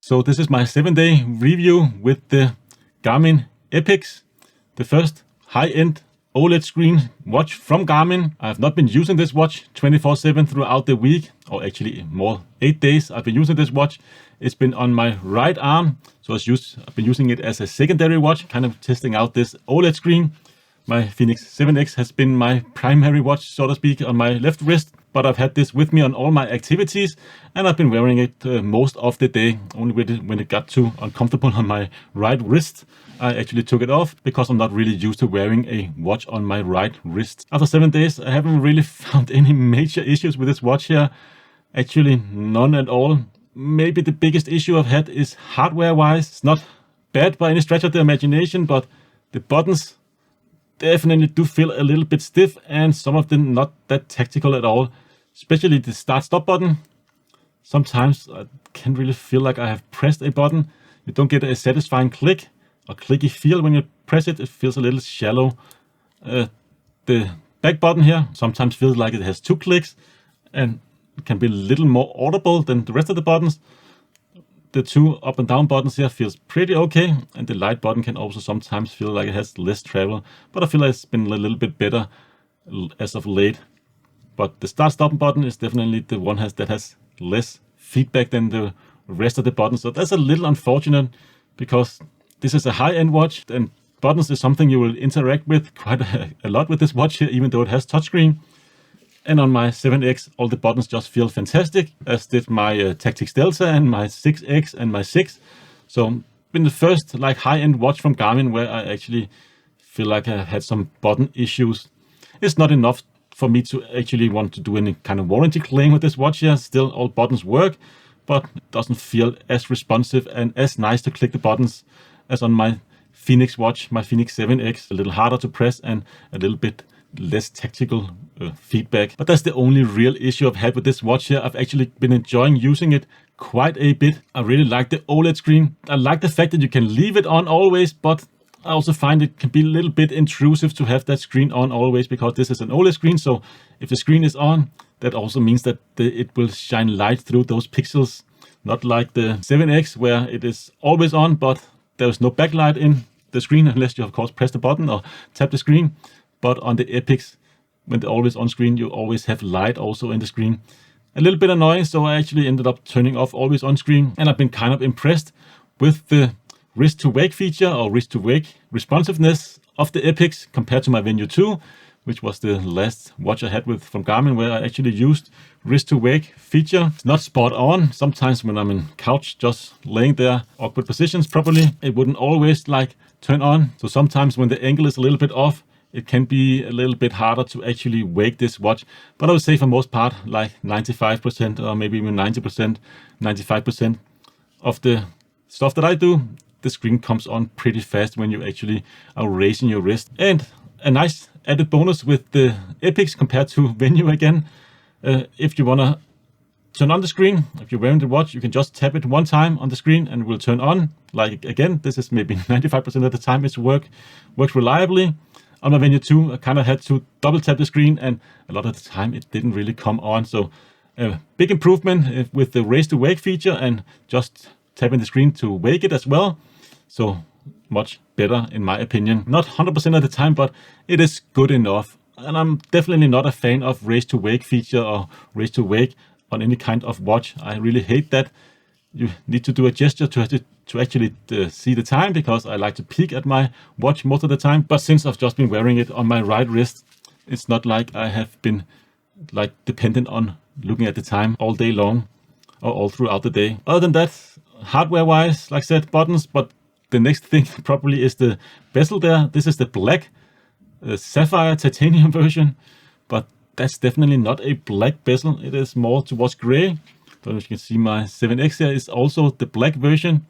So this is my 7-day review with the Garmin Epix, the first high-end OLED screen watch from Garmin. I have not been using this watch 24/7 throughout the week, or actually more 8 days I've been using this watch. It's been on my right arm, so I've been using it as a secondary watch, kind of testing out this OLED screen. My Fenix 7X has been my primary watch, so to speak, on my left wrist, but I've had this with me on all my activities, and I've been wearing it most of the day. Only when it got too uncomfortable on my right wrist, I actually took it off, because I'm not really used to wearing a watch on my right wrist. After 7 days, I haven't really found any major issues with this watch here. Actually, none at all. Maybe the biggest issue I've had is hardware-wise. It's not bad by any stretch of the imagination, but the buttons definitely do feel a little bit stiff, and some of them not that tactical at all. Especially the start-stop button. Sometimes I can really feel like I have pressed a button. You don't get a satisfying click or clicky feel when you press it. It feels a little shallow. The back button here sometimes feels like it has 2 clicks, and it can be a little more audible than the rest of the buttons. The 2 up and down buttons here feels pretty okay, and the light button can also sometimes feel like it has less travel, but I feel like it's been a little bit better as of late. But the start-stop button is definitely the one that has less feedback than the rest of the buttons. So that's a little unfortunate, because this is a high-end watch, and buttons is something you will interact with quite a lot with this watch here, even though it has touchscreen. And on my 7X, all the buttons just feel fantastic, as did my Tactics Delta and my 6X and my 6. So been the first like high-end watch from Garmin where I actually feel like I had some button issues. It's not enough for me to actually want to do any kind of warranty claim with this watch here. Still, all buttons work, but it doesn't feel as responsive and as nice to click the buttons as on my Fenix watch, my Fenix 7X. A little harder to press and a little bit less tactical feedback. But that's the only real issue I've had with this watch here. I've actually been enjoying using it quite a bit. I really like the OLED screen. I like the fact that you can leave it on always, but I also find it can be a little bit intrusive to have that screen on always, because this is an OLED screen. So if the screen is on, that also means that it will shine light through those pixels. Not like the 7X where it is always on, but there's no backlight in the screen unless you of course press the button or tap the screen. But on the Epix, when they're always on screen, you always have light also in the screen. A little bit annoying, so I actually ended up turning off always on screen. And I've been kind of impressed with the wrist to wake feature, or wrist to wake responsiveness of the Epix compared to my Gen 2, which was the last watch I had from Garmin where I actually used wrist to wake feature. It's not spot on. Sometimes when I'm in couch, just laying there, awkward positions properly, it wouldn't always like turn on. So sometimes when the angle is a little bit off, it can be a little bit harder to actually wake this watch. But I would say for most part, like 95% or maybe even 90%, 95% of the stuff that I do, the screen comes on pretty fast when you actually are raising your wrist. And a nice added bonus with the Epix compared to Venue again, if you want to turn on the screen, if you're wearing the watch, you can just tap it one time on the screen and it will turn on. Like again, this is maybe 95% of the time it's works reliably. On my Gen 2, I kind of had to double tap the screen, and a lot of the time it didn't really come on. So a big improvement with the raise to wake feature and just tapping the screen to wake it as well. So much better in my opinion. Not 100% of the time, but it is good enough. And I'm definitely not a fan of raise to wake feature or raise to wake on any kind of watch. I really hate that. You need to do a gesture to actually see the time, because I like to peek at my watch most of the time. But since I've just been wearing it on my right wrist, it's not like I have been like dependent on looking at the time all day long or all throughout the day. Other than that, hardware wise, like I said, buttons. But the next thing probably is the bezel there. This is the black sapphire titanium version, but that's definitely not a black bezel. It is more towards gray. So as you can see, my 7X here is also the black version,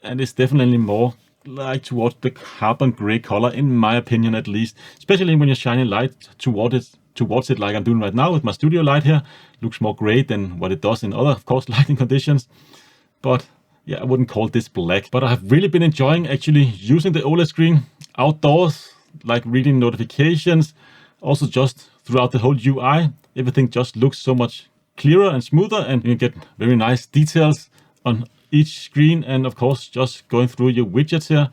and it's definitely more like towards the carbon gray color, in my opinion at least. Especially when you're shining light towards it like I'm doing right now with my studio light here. Looks more gray than what it does in other, of course, lighting conditions. But yeah, I wouldn't call this black. But I've really been enjoying actually using the OLED screen outdoors, like reading notifications. Also just throughout the whole UI, everything just looks so much clearer and smoother, and you can get very nice details on each screen. And of course, just going through your widgets here,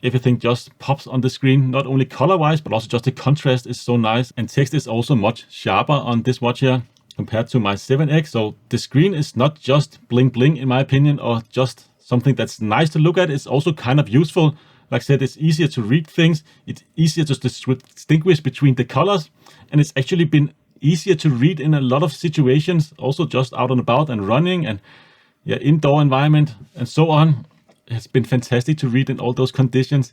everything just pops on the screen, not only color-wise, but also just the contrast is so nice. And text is also much sharper on this watch here compared to my 7X. So the screen is not just bling bling, in my opinion, or just something that's nice to look at. It's also kind of useful. Like I said, it's easier to read things. It's easier to distinguish between the colors. And it's actually been easier to read in a lot of situations, also just out and about and running and indoor environment and so on. It's been fantastic to read in all those conditions.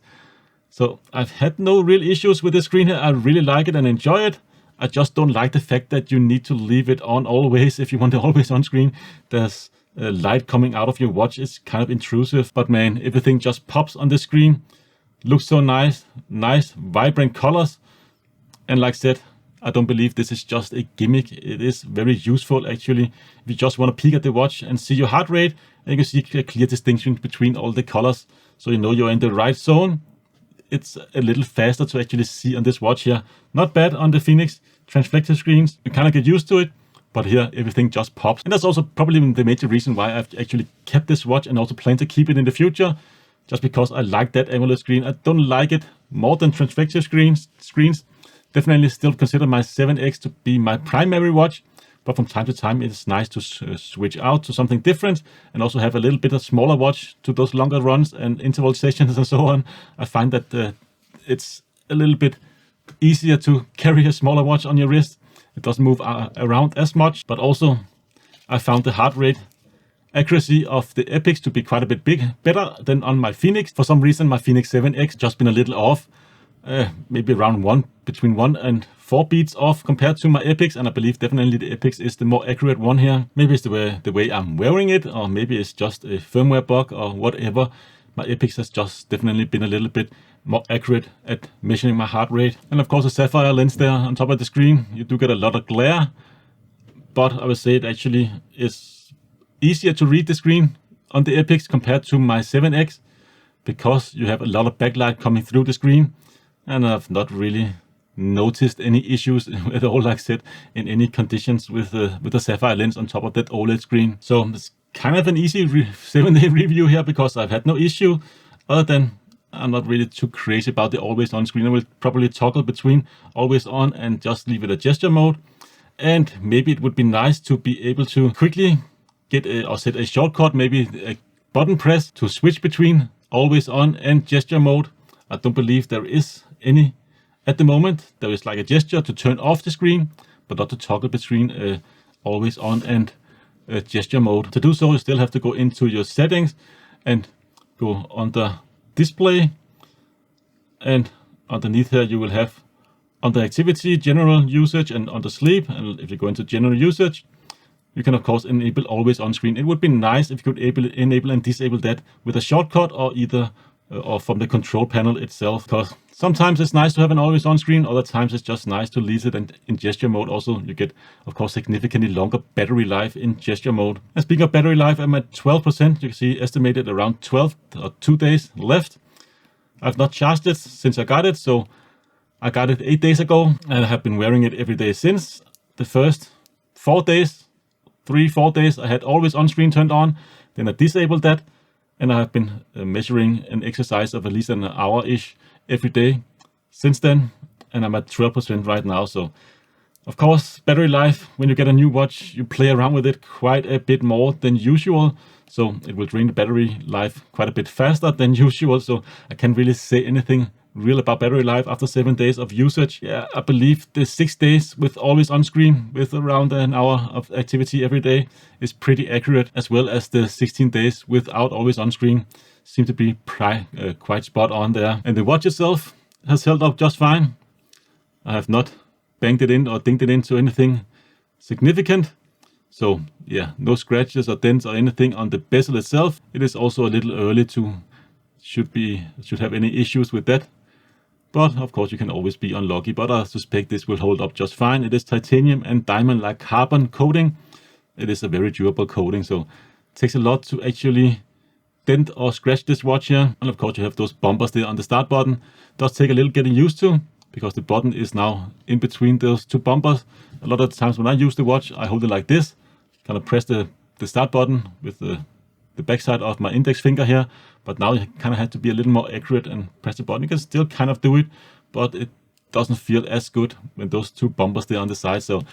So I've had no real issues with the screen here. I really like it and enjoy it. I just don't like the fact that you need to leave it on always if you want the always on screen. There's light coming out of your watch. It's kind of intrusive, but man, everything just pops on the screen. Looks so nice, vibrant colors. And like I said, I don't believe this is just a gimmick. It is very useful actually. If you just want to peek at the watch and see your heart rate, and you can see a clear distinction between all the colors, so you know you're in the right zone. It's a little faster to actually see on this watch here. Not bad on the Phoenix transflective screens. You kind of get used to it, but here everything just pops. And that's also probably the major reason why I've actually kept this watch and also plan to keep it in the future, just because I like that AMOLED screen. I don't like it more than transflective screens. Definitely still consider my 7X to be my primary watch, but from time to time it's nice to switch out to something different and also have a little bit of smaller watch to those longer runs and interval sessions and so on. I find that it's a little bit easier to carry a smaller watch on your wrist. It doesn't move around as much, but also I found the heart rate accuracy of the Epix to be quite a bit better than on my Phoenix. For some reason, my Phoenix 7X just been a little off, maybe around between 1 and 4 beats off compared to my Epix, and I believe definitely the Epix is the more accurate one here. Maybe it's the way I'm wearing it, or maybe it's just a firmware bug or whatever. My Epix has just definitely been a little bit more accurate at measuring my heart rate. And of course, a sapphire lens there on top of the screen. You do get a lot of glare, but I would say it actually is easier to read the screen on the Epix compared to my 7X, because you have a lot of backlight coming through the screen, and I've not really noticed any issues at all, like I said, in any conditions with the sapphire lens on top of that OLED screen. So it's kind of an easy 7-day review here, because I've had no issue, other than I'm not really too crazy about the always on screen. I will probably toggle between always on and just leave it a gesture mode. And maybe it would be nice to be able to quickly get or set a shortcut, maybe a button press to switch between always on and gesture mode. I don't believe there is any at the moment. There is like a gesture to turn off the screen, but not to toggle between always on and gesture mode. To do so, you still have to go into your settings and go under display, and underneath here you will have under activity, general usage, and under sleep. And if you go into general usage, you can of course enable always on screen. It would be nice if you could enable and disable that with a shortcut, or either or from the control panel itself, because sometimes it's nice to have an always on screen, other times it's just nice to leave it. And in gesture mode also you get of course significantly longer battery life in gesture mode. And speaking of battery life, I'm at 12%. You can see estimated around 12 or 2 days left. I've not charged it since I got it, so I got it 8 days ago, and I have been wearing it every day since. The first 4 days, 3-4 days, I had always on screen turned on, then I disabled that, and I have been measuring an exercise of at least an hour-ish every day since then, and I'm at 12% right now. So of course, battery life, when you get a new watch, you play around with it quite a bit more than usual, so it will drain the battery life quite a bit faster than usual. So I can't really say anything real about battery life after 7 days of usage. Yeah, I believe the 6 days with always on screen with around an hour of activity every day is pretty accurate, as well as the 16 days without always on screen seem to be quite spot on there. And the watch itself has held up just fine. I have not banged it in or dinged it into anything significant. So yeah, no scratches or dents or anything on the bezel itself. It is also a little early to should have any issues with that. But of course you can always be unlucky, but I suspect this will hold up just fine. It is titanium and diamond like carbon coating. It is a very durable coating, so it takes a lot to actually dent or scratch this watch here. And of course you have those bumpers there on the start button. It does take a little getting used to, because the button is now in between those two bumpers. A lot of times when I use the watch, I hold it like this, kind of press the start button with the backside of my index finger here, but now you kind of have to be a little more accurate and press the button. You can still kind of do it, but it doesn't feel as good when those two bumpers there on the side. So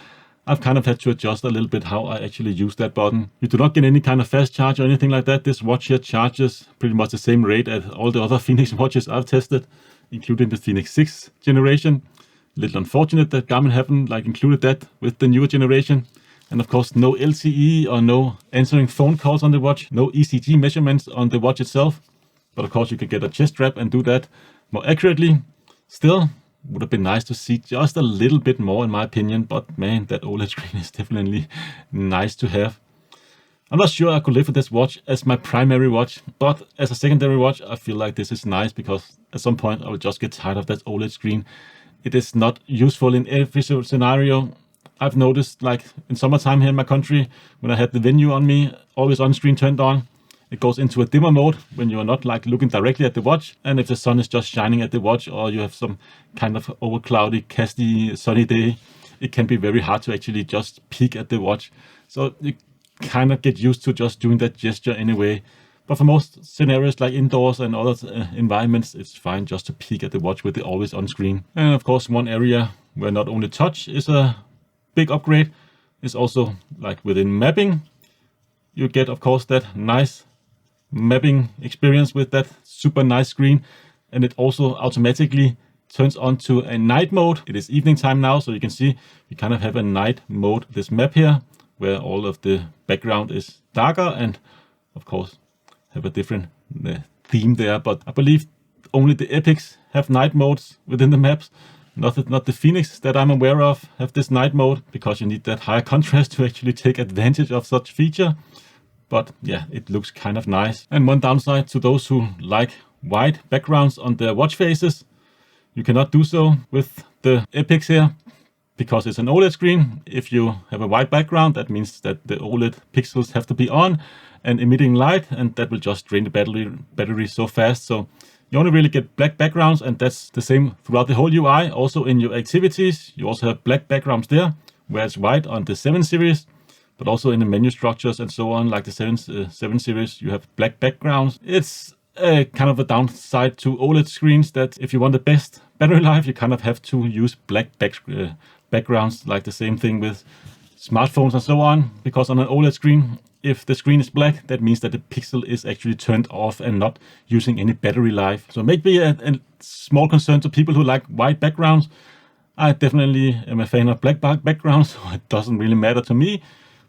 I've kind of had to adjust a little bit how I actually use that button. You do not get any kind of fast charge or anything like that. This watch here charges pretty much the same rate as all the other Phoenix watches I've tested, including the Phoenix 6th generation. A little unfortunate that Garmin haven't included that with the newer generation. And of course, no LTE or no answering phone calls on the watch, no ECG measurements on the watch itself. But of course, you could get a chest strap and do that more accurately. Still, would have been nice to see just a little bit more in my opinion, but man, that OLED screen is definitely nice to have. I'm not sure I could live with this watch as my primary watch, but as a secondary watch, I feel like this is nice because at some point I will just get tired of that OLED screen. It is not useful in every scenario. I've noticed in summertime here in my country, when I had the venue on me, always on screen turned on, it goes into a dimmer mode when you are not looking directly at the watch. And if the sun is just shining at the watch, or you have some kind of over cloudy, casty, sunny day, it can be very hard to actually just peek at the watch. So you kind of get used to just doing that gesture anyway. But for most scenarios like indoors and other environments, it's fine just to peek at the watch with the always on screen. And of course, one area where not only touch is a big upgrade is also within mapping. You get, of course, that nice mapping experience with that super nice screen, and it also automatically turns on to a night mode. It is evening time now, so you can see we kind of have a night mode, this map here, where all of the background is darker and of course have a different theme there. But I believe only the Epix have night modes within the maps. Not the Phoenix that I'm aware of have this night mode, because you need that higher contrast to actually take advantage of such feature. But yeah, it looks kind of nice. And one downside to those who like white backgrounds on their watch faces, you cannot do so with the Epix here because it's an OLED screen. If you have a white background, that means that the OLED pixels have to be on and emitting light, and that will just drain the battery so fast. So you only really get black backgrounds, and that's the same throughout the whole UI. Also in your activities, you also have black backgrounds there, where it's white on the 7 series. But also in the menu structures and so on, like the 7 series, you have black backgrounds. It's kind of a downside to OLED screens, that if you want the best battery life, you kind of have to use black backgrounds, like the same thing with smartphones and so on. Because on an OLED screen, if the screen is black, that means that the pixel is actually turned off and not using any battery life. So maybe a small concern to people who like white backgrounds. I definitely am a fan of black backgrounds, so it doesn't really matter to me,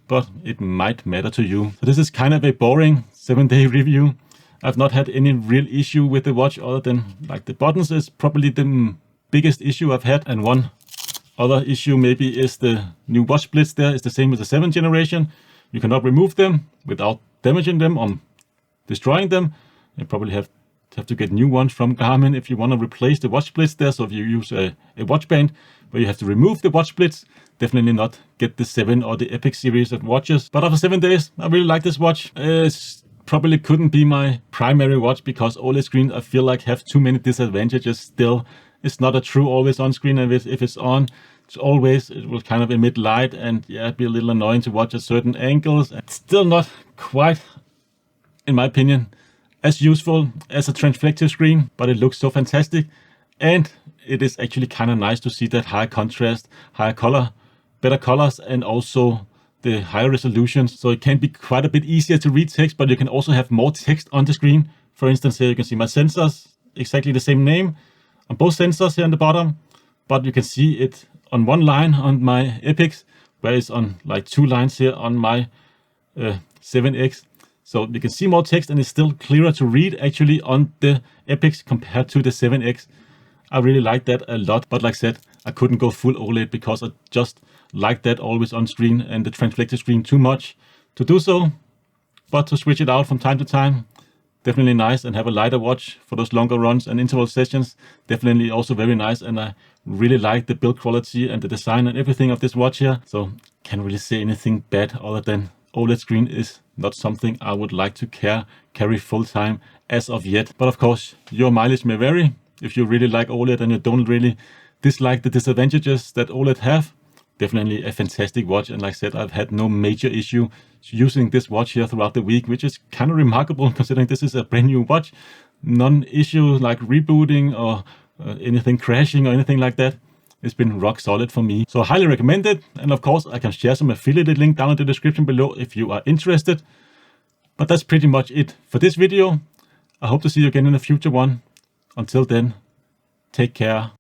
but it might matter to you. So this is kind of a boring 7-day review. I've not had any real issue with the watch other than the buttons is probably the biggest issue I've had. And one other issue maybe is the new watch splits there. It's the same as the 7th generation. You cannot remove them without damaging them or destroying them. You probably have to get new ones from Garmin if you want to replace the watch splits there. So if you use a watch band where you have to remove the watch splits, definitely not get the 7 or the Epix series of watches. But after 7 days, I really like this watch. It probably couldn't be my primary watch because OLED screens I feel like have too many disadvantages still. It's not a true always on screen, and if it's on, it will kind of emit light and be a little annoying to watch at certain angles. It's still not quite, in my opinion, as useful as a transflective screen, but it looks so fantastic. And it is actually kind of nice to see that high contrast, higher color, better colors, and also the higher resolutions. So it can be quite a bit easier to read text, but you can also have more text on the screen. For instance, here you can see my sensors, exactly the same name on both sensors here on the bottom, but you can see it on one line on my Epix, whereas on 2 lines here on my 7X. So you can see more text, and it's still clearer to read actually on the Epix compared to the 7X. I really like that a lot, but like I said, I couldn't go full OLED because I just like that always on screen and the transflective screen too much to do so. But to switch it out from time to time, definitely nice, and have a lighter watch for those longer runs and interval sessions, definitely also very nice. And I really like the build quality and the design and everything of this watch here. So can't really say anything bad other than OLED screen is not something I would like to carry full time as of yet. But of course, your mileage may vary. If you really like OLED and you don't really dislike the disadvantages that OLED have. Definitely a fantastic watch, and like I said, I've had no major issue using this watch here throughout the week, which is kind of remarkable considering this is a brand new watch. None issue like rebooting or anything crashing or anything like that. It's been rock solid for me. So I highly recommend it. And of course, I can share some affiliate link down in the description below if you are interested. But that's pretty much it for this video. I hope to see you again in a future one. Until then, take care.